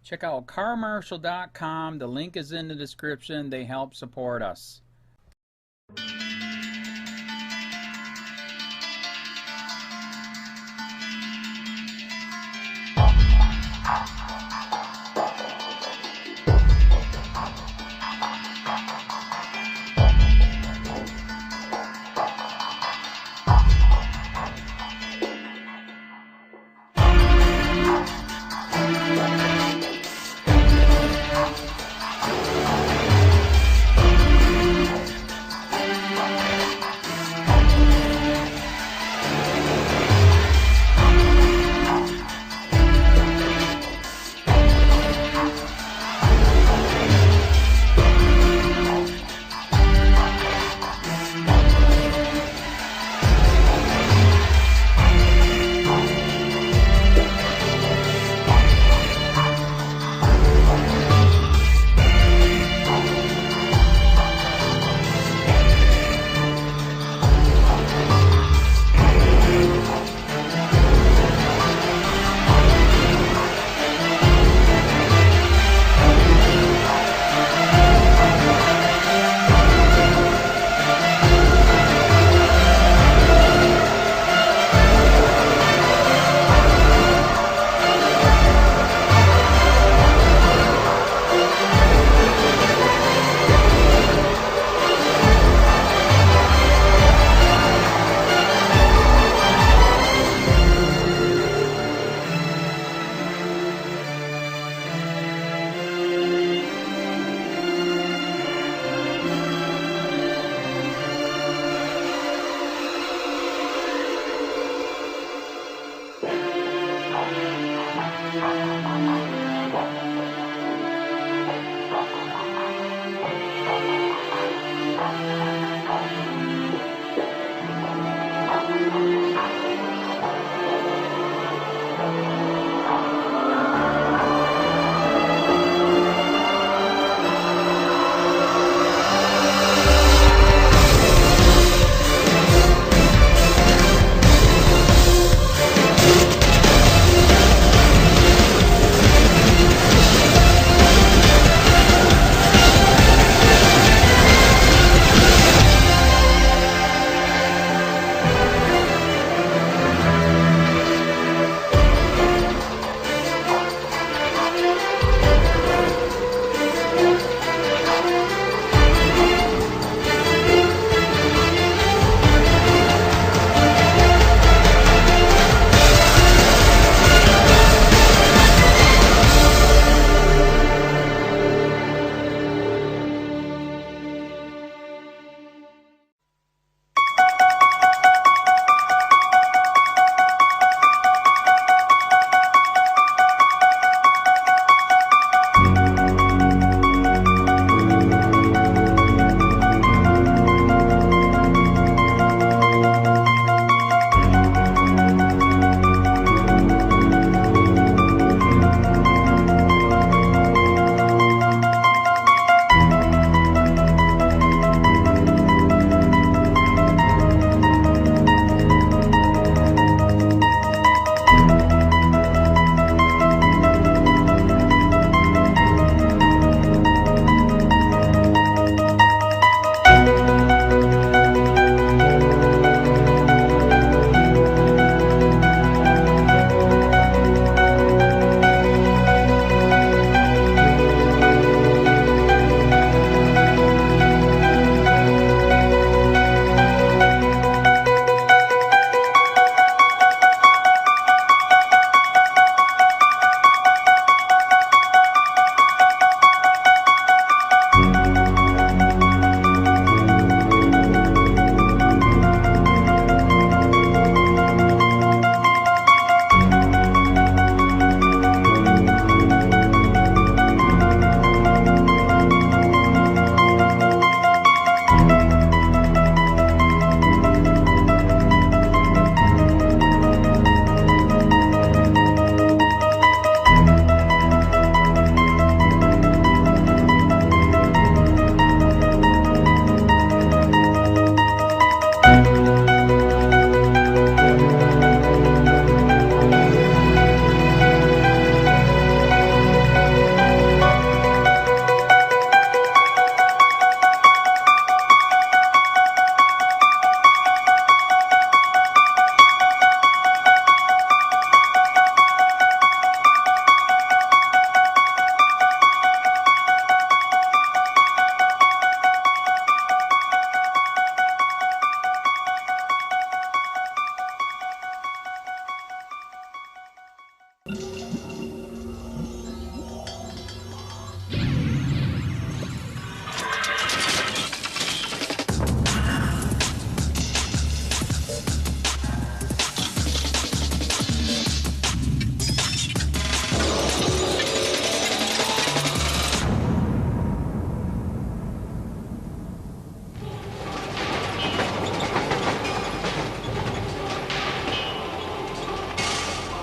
Check out carmarshal.com. The link is in the description. They help support us.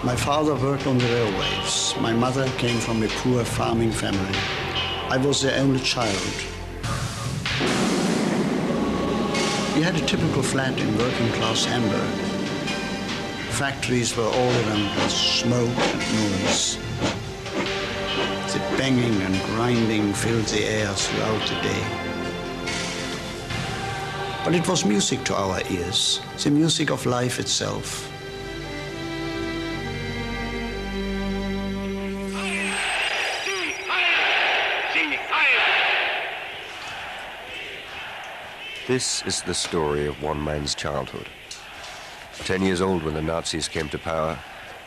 My father worked on the railways. My mother came from a poor farming family. I was their only child. We had a typical flat in working-class Hamburg. Factories were all around us, smoke and noise. The banging and grinding filled the air throughout the day. But it was music to our ears, the music of life itself. This is the story of one man's childhood. 10 years old when the Nazis came to power,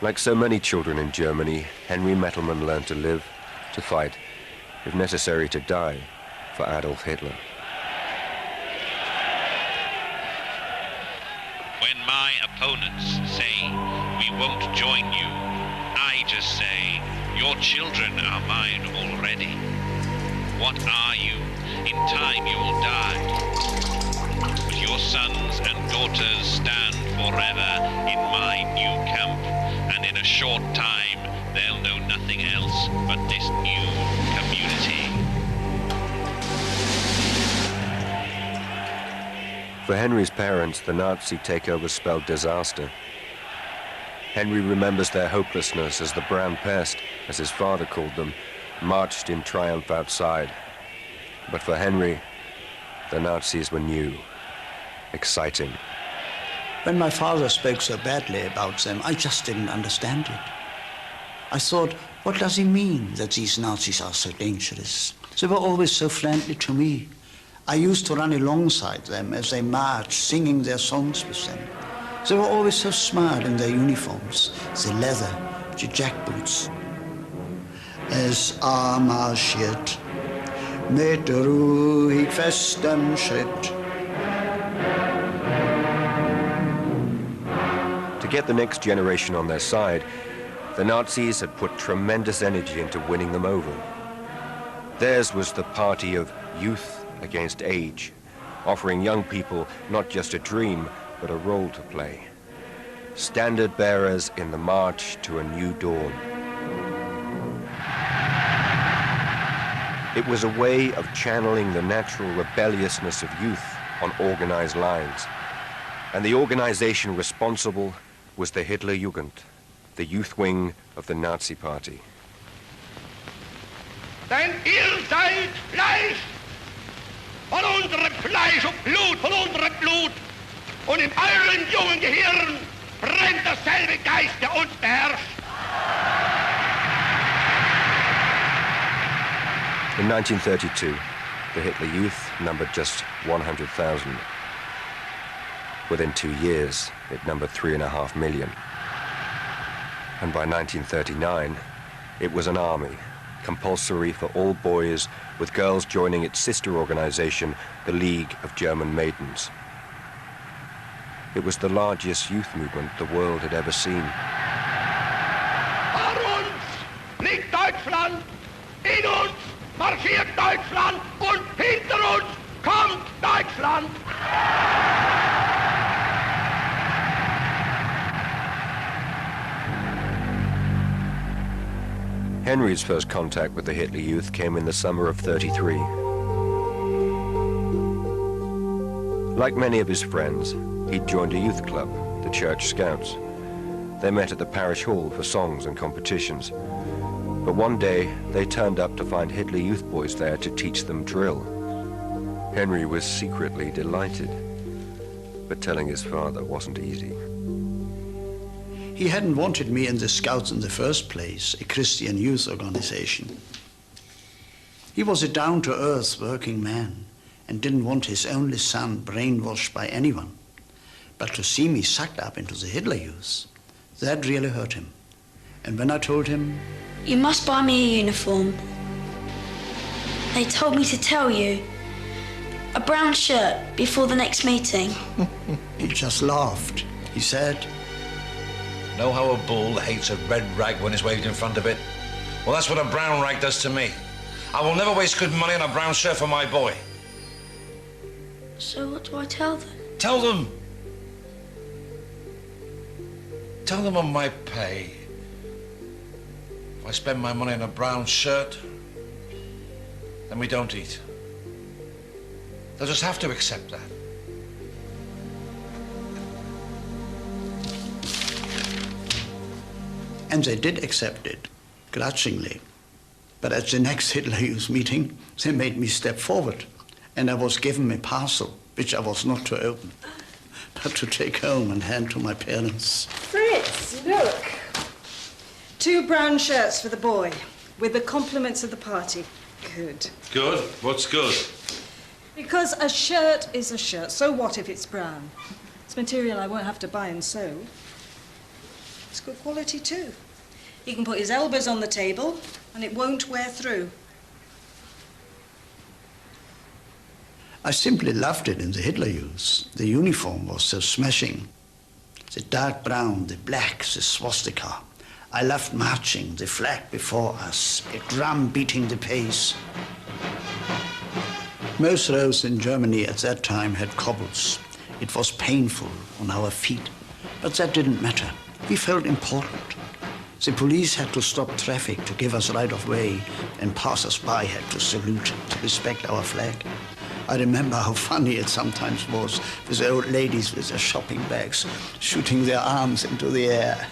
like so many children in Germany, Henry Mettelmann learned to live, to fight, if necessary to die, for Adolf Hitler. When my opponents say, we won't join you, I just say, your children are mine already. What are you? In time you'll die. But your sons and daughters stand forever in my new camp, and in a short time they'll know nothing else but this new community. For Henry's parents, the Nazi takeover spelled disaster. Henry remembers their hopelessness as the brown pest, as his father called them, marched in triumph outside. But for Henry, the Nazis were new, exciting. When my father spoke so badly about them, I just didn't understand it. I thought, what does he mean that these Nazis are so dangerous? They were always so friendly to me. I used to run alongside them as they marched, singing their songs with them. They were always so smart in their uniforms, the leather, the jackboots. Es marschiert mit ruhig festem Schritt. To get the next generation on their side, the Nazis had put tremendous energy into winning them over. Theirs was the party of youth against age, offering young people not just a dream, but a role to play. Standard bearers in the march to a new dawn. It was a way of channeling the natural rebelliousness of youth on organized lines. And the organization responsible was the Hitlerjugend, the youth wing of the Nazi Party. Denn ihr seid Fleisch, von unserem Fleisch und Blut, von unserem Blut. Und in euren jungen Gehirn brennt derselbe Geist, der uns beherrscht. In 1932, the Hitler Youth numbered just 100,000. Within 2 years, it numbered 3.5 million. And by 1939, it was an army, compulsory for all boys, with girls joining its sister organization, the League of German Maidens. It was the largest youth movement the world had ever seen. Vor uns liegt Deutschland, in uns marschiert Deutschland und hinter uns kommt Deutschland. Henry's first contact with the Hitler Youth came in the summer of '33. Like many of his friends, he'd joined a youth club, the Church Scouts. They met at the parish hall for songs and competitions. But one day, they turned up to find Hitler Youth boys there to teach them drill. Henry was secretly delighted, but telling his father wasn't easy. He hadn't wanted me in the Scouts in the first place, a Christian youth organization. He was a down-to-earth working man and didn't want his only son brainwashed by anyone. But to see me sucked up into the Hitler Youth, that really hurt him. And when I told him, "You must buy me a uniform. They told me to tell you. A brown shirt before the next meeting." he just laughed. He said, Know how a bull hates a red rag when it's waved in front of it? Well, that's what a brown rag does to me. I will never waste good money on a brown shirt for my boy. So what do I tell them? Tell them. Tell them on my pay. I spend my money on a brown shirt, then we don't eat. They'll just have to accept that. And they did accept it, grudgingly. But at the next Hitler Youth meeting, they made me step forward, and I was given a parcel, which I was not to open, but to take home and hand to my parents. Fritz, look. 2 brown shirts for the boy, with the compliments of the party. Good. Good? What's good? Because a shirt is a shirt. So what if it's brown? It's material I won't have to buy and sew. It's good quality too. He can put his elbows on the table and it won't wear through. I simply loved it in the Hitler Youth. The uniform was so smashing. The dark brown, the black, the swastika. I loved marching, the flag before us, a drum beating the pace. Most roads in Germany at that time had cobbles. It was painful on our feet, but that didn't matter. We felt important. The police had to stop traffic to give us right of way, and passers-by had to salute to respect our flag. I remember how funny it sometimes was with the old ladies with their shopping bags shooting their arms into the air.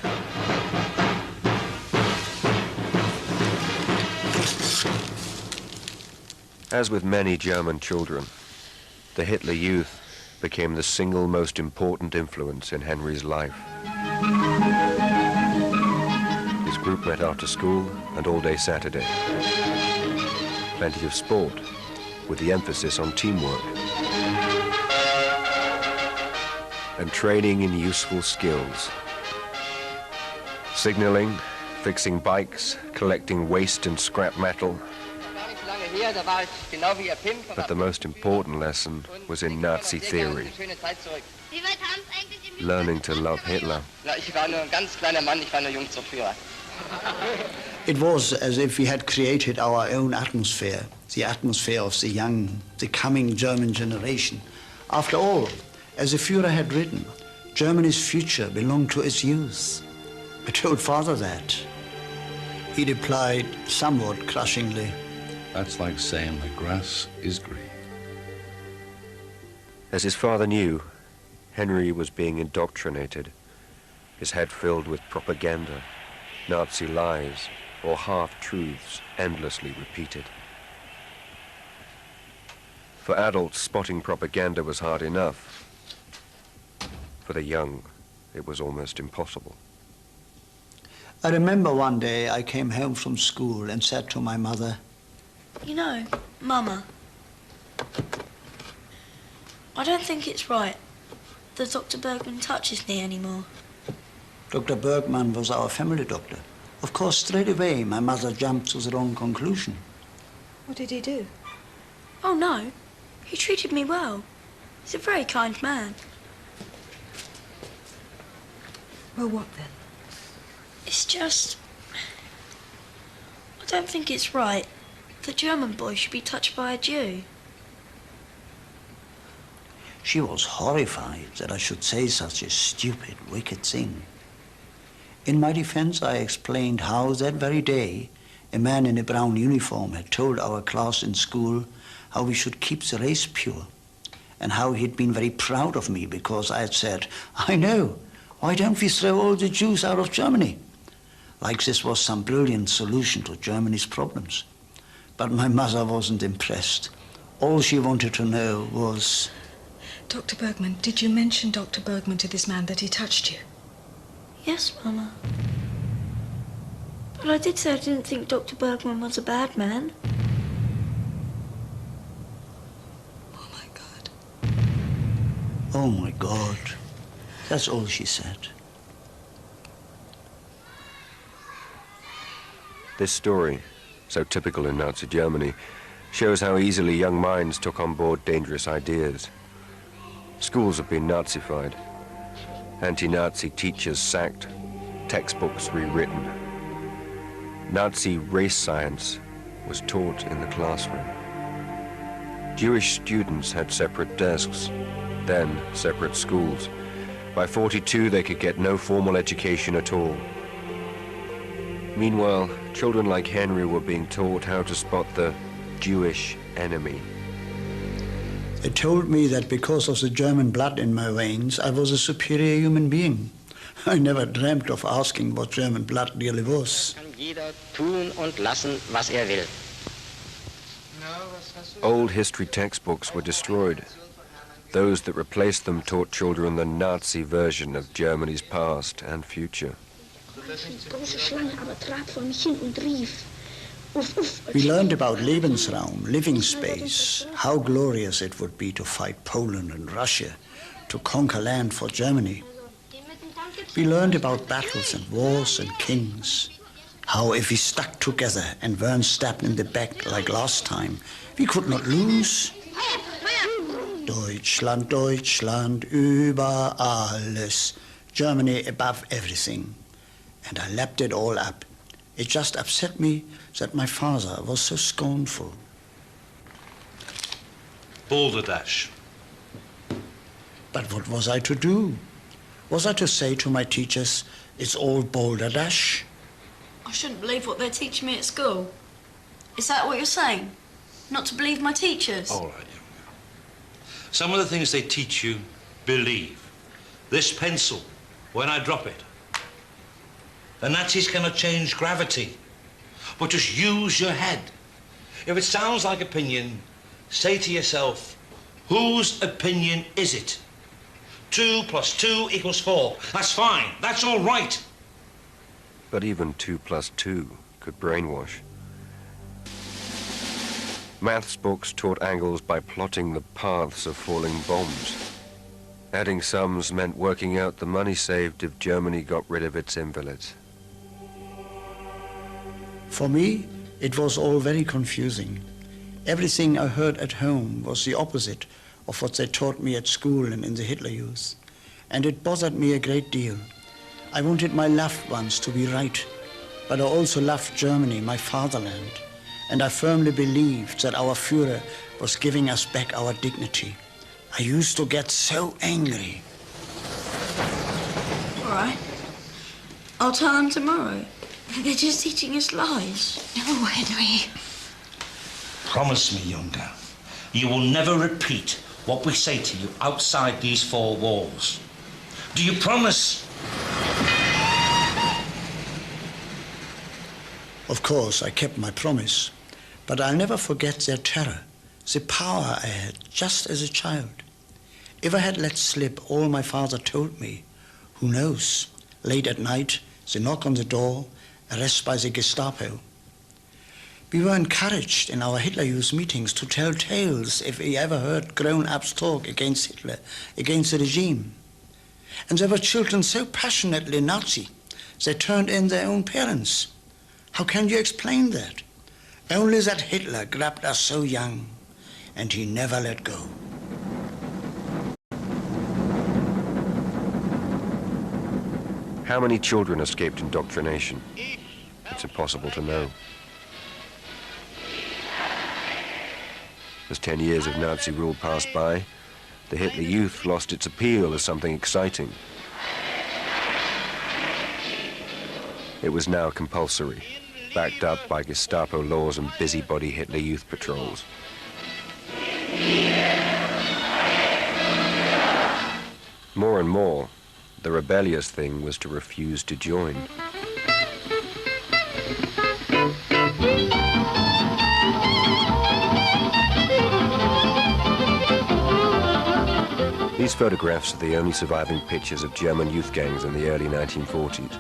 As with many German children, the Hitler Youth became the single most important influence in Henry's life. His group met after school and all day Saturday. Plenty of sport, with the emphasis on teamwork. And training in useful skills. Signaling, fixing bikes, collecting waste and scrap metal. But the most important lesson was in Nazi theory. Learning to love Hitler. It was as if we had created our own atmosphere, the atmosphere of the young, the coming German generation. After all, as the Führer had written, Germany's future belonged to its youth. I told father that. He replied somewhat crushingly, "That's like saying the grass is green." As his father knew, Henry was being indoctrinated, his head filled with propaganda, Nazi lies, or half-truths endlessly repeated. For adults, spotting propaganda was hard enough. For the young, it was almost impossible. I remember one day I came home from school and said to my mother, "You know, Mama, I don't think it's right that Dr. Bergman touches me anymore." Dr. Bergman was our family doctor. Of course, straight away, my mother jumped to the wrong conclusion. What did he do? Oh, no. He treated me well. He's a very kind man. Well, what then? It's just... I don't think it's right that German boys should be touched by a Jew. She was horrified that I should say such a stupid, wicked thing. In my defense, I explained how that very day a man in a brown uniform had told our class in school how we should keep the race pure, and how he'd been very proud of me because I had said, "I know, why don't we throw all the Jews out of Germany?" Like this was some brilliant solution to Germany's problems. But my mother wasn't impressed. All she wanted to know was... Dr. Bergman, did you mention Dr. Bergman to this man that he touched you? Yes, Mama. But I did say I didn't think Dr. Bergman was a bad man. Oh, my God. Oh, my God. That's all she said. This story, so typical in Nazi Germany, shows how easily young minds took on board dangerous ideas. Schools have been Nazified, anti-Nazi teachers sacked, textbooks rewritten. Nazi race science was taught in the classroom. Jewish students had separate desks, then separate schools. By 42, they could get no formal education at all. Meanwhile, children like Henry were being taught how to spot the Jewish enemy. They told me that because of the German blood in my veins, I was a superior human being. I never dreamt of asking what German blood really was. Old history textbooks were destroyed. Those that replaced them taught children the Nazi version of Germany's past and future. We learned about Lebensraum, living space, how glorious it would be to fight Poland and Russia, to conquer land for Germany. We learned about battles and wars and kings, how if we stuck together and weren't stabbed in the back like last time, we could not lose. Deutschland, Deutschland, über alles, Germany above everything. And I lapped it all up. It just upset me that my father was so scornful. Balderdash. But what was I to do? Was I to say to my teachers, it's all balderdash? I shouldn't believe what they're teaching me at school. Is that what you're saying? Not to believe my teachers? All right, young girl. Some of the things they teach you, believe. This pencil, when I drop it. The Nazis cannot change gravity, but just use your head. If it sounds like opinion, say to yourself, whose opinion is it? 2 + 2 = 4. That's fine. That's all right. But even 2 + 2 could brainwash. Maths books taught angles by plotting the paths of falling bombs. Adding sums meant working out the money saved if Germany got rid of its invalids. For me, it was all very confusing. Everything I heard at home was the opposite of what they taught me at school and in the Hitler Youth. And it bothered me a great deal. I wanted my loved ones to be right, but I also loved Germany, my fatherland. And I firmly believed that our Führer was giving us back our dignity. I used to get so angry. All right. I'll tell them tomorrow. They're just teaching us lies. No, Henry. Promise me, young girl, you will never repeat what we say to you outside these 4 walls. Do you promise? Of course, I kept my promise, but I'll never forget their terror, the power I had just as a child. If I had let slip all my father told me, who knows, late at night, the knock on the door, arrest by the Gestapo. We were encouraged in our Hitler Youth meetings to tell tales if we ever heard grown-ups talk against Hitler, against the regime. And there were children so passionately Nazi, they turned in their own parents. How can you explain that? Only that Hitler grabbed us so young, and he never let go. How many children escaped indoctrination? It's impossible to know. As 10 years of Nazi rule passed by, the Hitler Youth lost its appeal as something exciting. It was now compulsory, backed up by Gestapo laws and busybody Hitler Youth patrols. More and more, the rebellious thing was to refuse to join. These photographs are the only surviving pictures of German youth gangs in the early 1940s.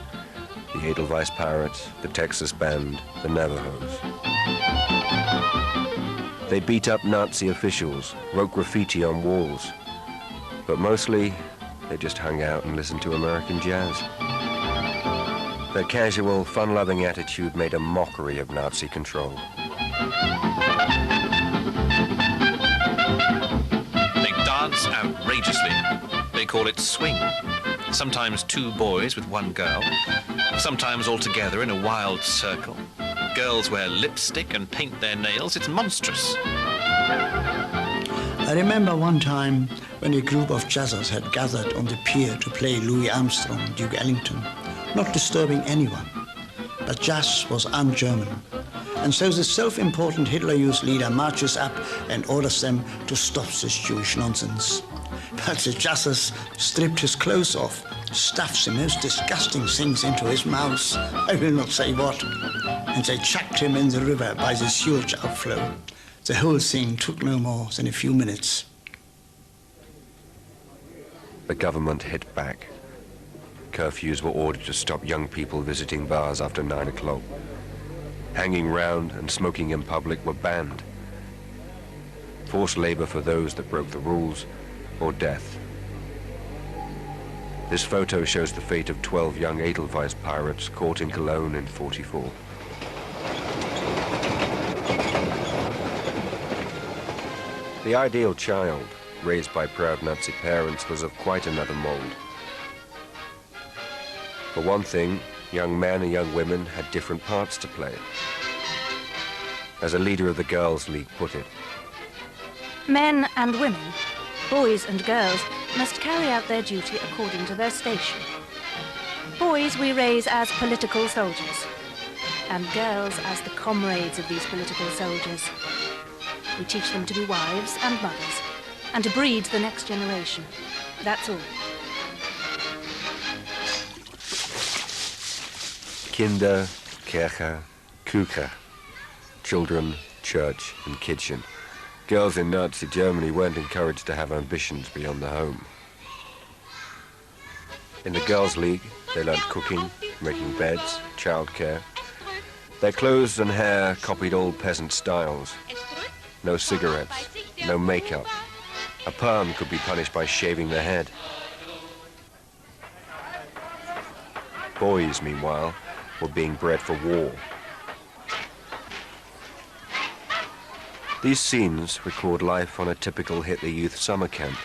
The Edelweiss Pirates, the Texas Band, the Navajos. They beat up Nazi officials, wrote graffiti on walls, but mostly they just hung out and listened to American jazz. Their casual, fun-loving attitude made a mockery of Nazi control. They dance outrageously. They call it swing. Sometimes 2 boys with 1 girl, sometimes all together in a wild circle. Girls wear lipstick and paint their nails. It's monstrous. I remember one time when a group of jazzers had gathered on the pier to play Louis Armstrong, Duke Ellington, not disturbing anyone. but Jas was un-German. And so the self-important Hitler Youth leader marches up and orders them to stop this Jewish nonsense. But the Jasses stripped his clothes off, stuffed the most disgusting things into his mouth, I will not say what, and they chucked him in the river by the sewage outflow. The whole thing took no more than a few minutes. The government hit back. Curfews were ordered to stop young people visiting bars after 9 o'clock. Hanging round and smoking in public were banned. Forced labor for those that broke the rules, or death. This photo shows the fate of 12 young Edelweiss pirates caught in Cologne in '44. The ideal child, raised by proud Nazi parents, was of quite another mold. For one thing, young men and young women had different parts to play. As a leader of the Girls' League put it, men and women, boys and girls, must carry out their duty according to their station. Boys we raise as political soldiers, and girls as the comrades of these political soldiers. We teach them to be wives and mothers, and to breed the next generation. That's all. Kinder, Kirche, Küche. Children, church, and kitchen. Girls in Nazi Germany weren't encouraged to have ambitions beyond the home. In the Girls' League, they learned cooking, making beds, childcare. Their clothes and hair copied old peasant styles. No cigarettes, no makeup. A perm could be punished by shaving the head. Boys, meanwhile, were being bred for war. These scenes record life on a typical Hitler Youth summer camp.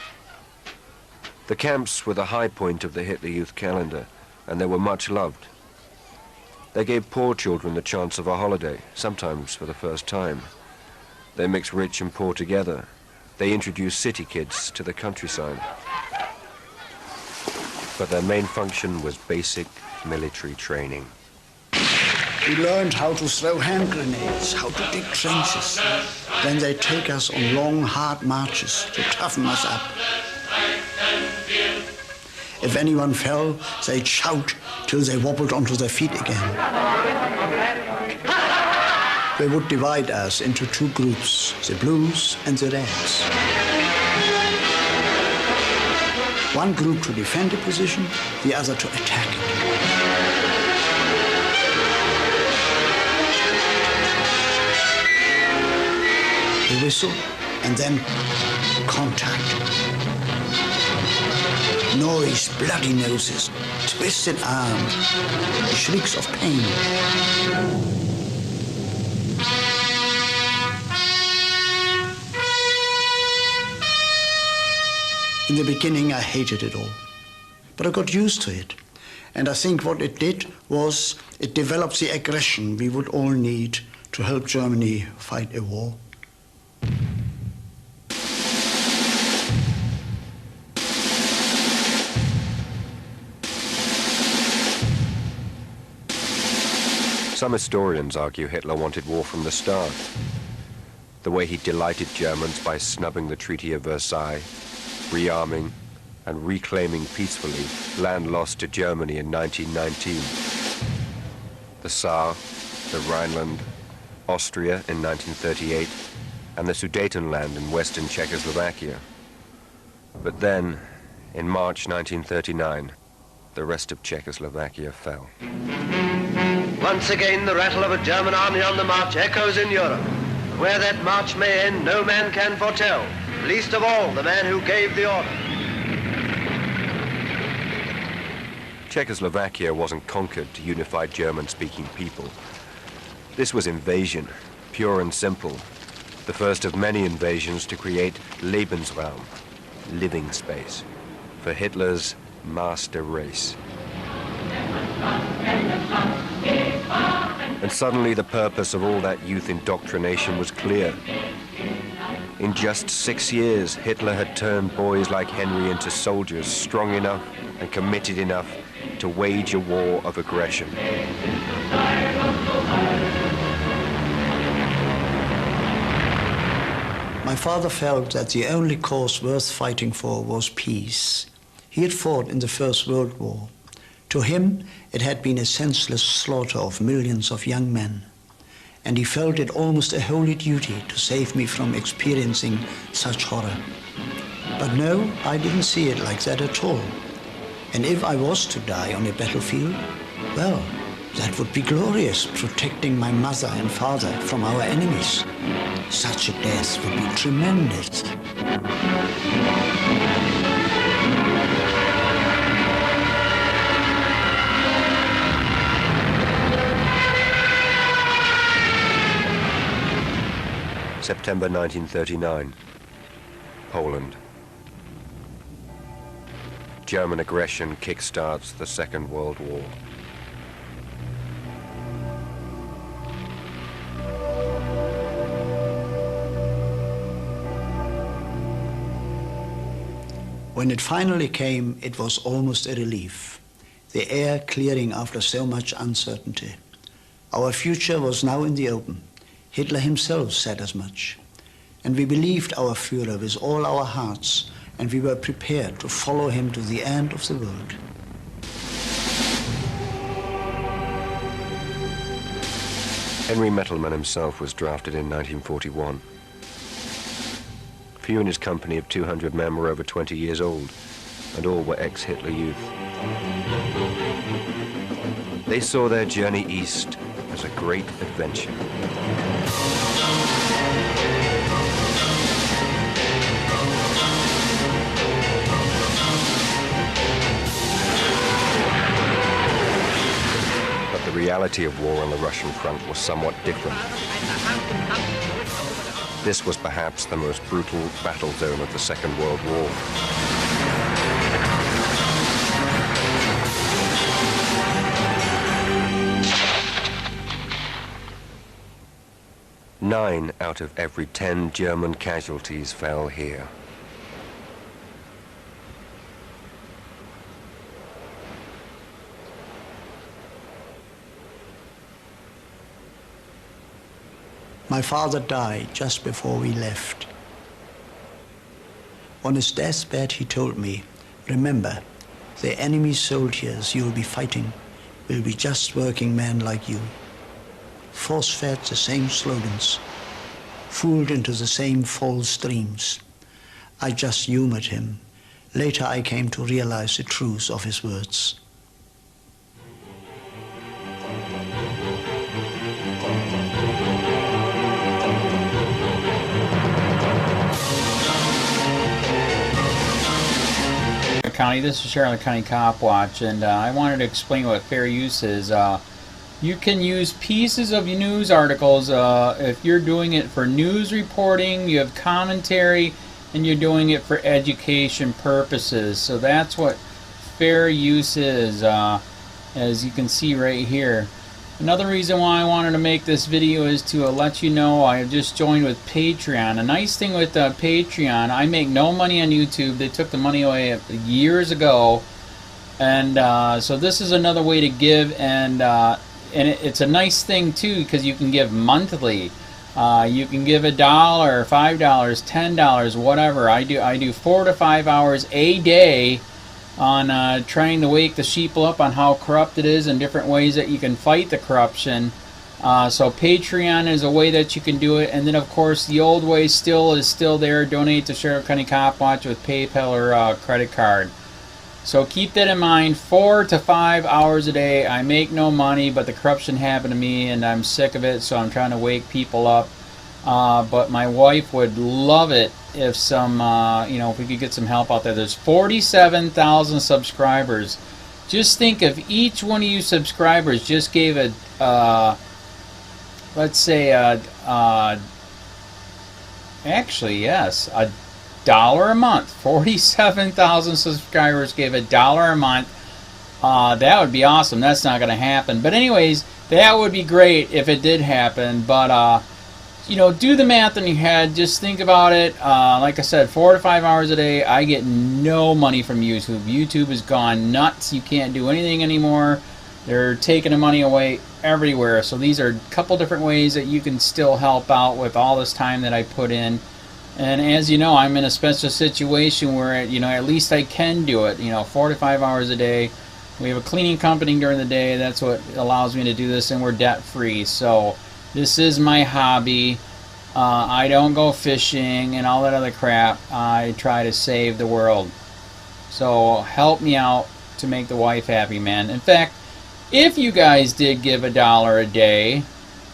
The camps were the high point of the Hitler Youth calendar, and they were much loved. They gave poor children the chance of a holiday, sometimes for the first time. They mixed rich and poor together. They introduced city kids to the countryside. But their main function was basic military training. We learned how to throw hand grenades, how to dig trenches. Then they take us on long, hard marches to toughen us up. If anyone fell, they'd shout till they wobbled onto their feet again. They would divide us into two groups, the blues and the reds. One group to defend a position, the other to attack it. The whistle, and then contact. Noise, bloody noses, twisted arms, shrieks of pain. In the beginning, I hated it all, but I got used to it. And I think what it did was it developed the aggression we would all need to help Germany fight a war. Some historians argue Hitler wanted war from the start. The way he delighted Germans by snubbing the Treaty of Versailles, rearming and reclaiming peacefully land lost to Germany in 1919. The Saar, the Rhineland, Austria in 1938, and the Sudetenland in western Czechoslovakia. But then, in March 1939, the rest of Czechoslovakia fell. Once again, the rattle of a German army on the march echoes in Europe. Where that march may end, no man can foretell, least of all the man who gave the order. Czechoslovakia wasn't conquered to unify German-speaking people. This was invasion, pure and simple. The first of many invasions to create Lebensraum, living space, for Hitler's master race. And suddenly the purpose of all that youth indoctrination was clear. In just 6 years, Hitler had turned boys like Henry into soldiers strong enough and committed enough to wage a war of aggression. My father felt that the only cause worth fighting for was peace. He had fought in the First World War. To him, it had been a senseless slaughter of millions of young men, and he felt it almost a holy duty to save me from experiencing such horror. But no, I didn't see it like that at all. And if I was to die on a battlefield, well, that would be glorious, protecting my mother and father from our enemies. Such a death would be tremendous. September 1939, Poland. German aggression kickstarts the Second World War. When it finally came, it was almost a relief. The air clearing after so much uncertainty. Our future was now in the open. Hitler himself said as much. And we believed our Führer with all our hearts, and we were prepared to follow him to the end of the world. Henry Mettelman himself was drafted in 1941. Few in his company of 200 men were over 20 years old, and all were ex-Hitler youth. They saw their journey east as a great adventure. But the reality of war on the Russian front was somewhat different. This was perhaps the most brutal battle zone of the Second World War. Nine out of every 10 German casualties fell here. My father died just before we left. On his deathbed, he told me, remember, the enemy soldiers you'll be fighting will be just working men like you. Force-fed the same slogans, fooled into the same false dreams. I just humored him. Later I came to realize the truth of his words. County, this is Charlotte County Cop Watch, and I wanted to explain what fair use is. You can use pieces of news articles if you're doing it for news reporting, you have commentary, and you're doing it for education purposes. So that's what fair use is, as you can see right here. Another reason why I wanted to make this video is to let you know I just joined with Patreon. A nice thing with Patreon, I make no money on YouTube. They took the money away years ago, and so this is another way to give, and it's a nice thing too because you can give monthly. You can give $1, $5, $10, whatever. I do 4 to 5 hours a day on trying to wake the sheeple up on how corrupt it is and different ways that you can fight the corruption. So Patreon is a way that you can do it, and then of course the old way is still there. Donate to Sheriff County Cop Watch with PayPal or credit card. So keep that in mind. 4 to 5 hours a day. I make no money, but the corruption happened to me and I'm sick of it, so I'm trying to wake people up. But my wife would love it if if we could get some help out there. There's 47,000 subscribers. Just think if each one of you subscribers just gave a, let's say, actually, yes, $1 a month. 47,000 subscribers gave $1 a month. That would be awesome. That's not going to happen. But anyways, that would be great if it did happen. But do the math in your head. Just think about it. Like I said, 4 to 5 hours a day. I get no money from YouTube. YouTube has gone nuts. You can't do anything anymore. They're taking the money away everywhere. So these are a couple different ways that you can still help out with all this time that I put in. And as you know, I'm in a special situation where, you know, at least I can do it, you know, 4 to 5 hours a day. We have a cleaning company during the day. That's what allows me to do this, and we're debt free. So this is my hobby. I don't go fishing and all that other crap. I try to save the world. So help me out to make the wife happy, man. In fact, if you guys did give $1 a day,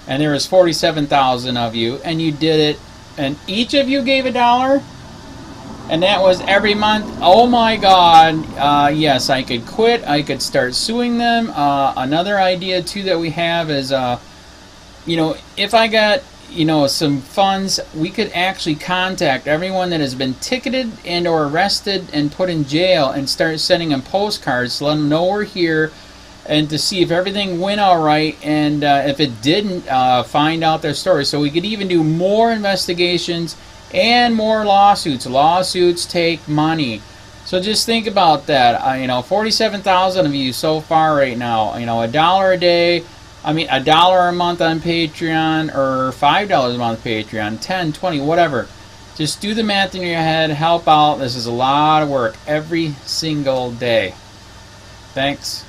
and there was 47,000 of you, and you did it, and each of you gave $1, and that was every month, oh my God, yes, I could quit. I could start suing them. Another idea too that we have is, you know, if I got, you know, some funds, we could actually contact everyone that has been ticketed and or arrested and put in jail and start sending them postcards to let them know we're here, and to see if everything went all right, and if it didn't, find out their story. So we could even do more investigations and more lawsuits. Lawsuits take money. So just think about that. You know, 47,000 of you so far right now. You know, $1 a day. I mean, $1 a month on Patreon, or $5 a month Patreon, 10, 20, whatever. Just do the math in your head. Help out. This is a lot of work every single day. Thanks.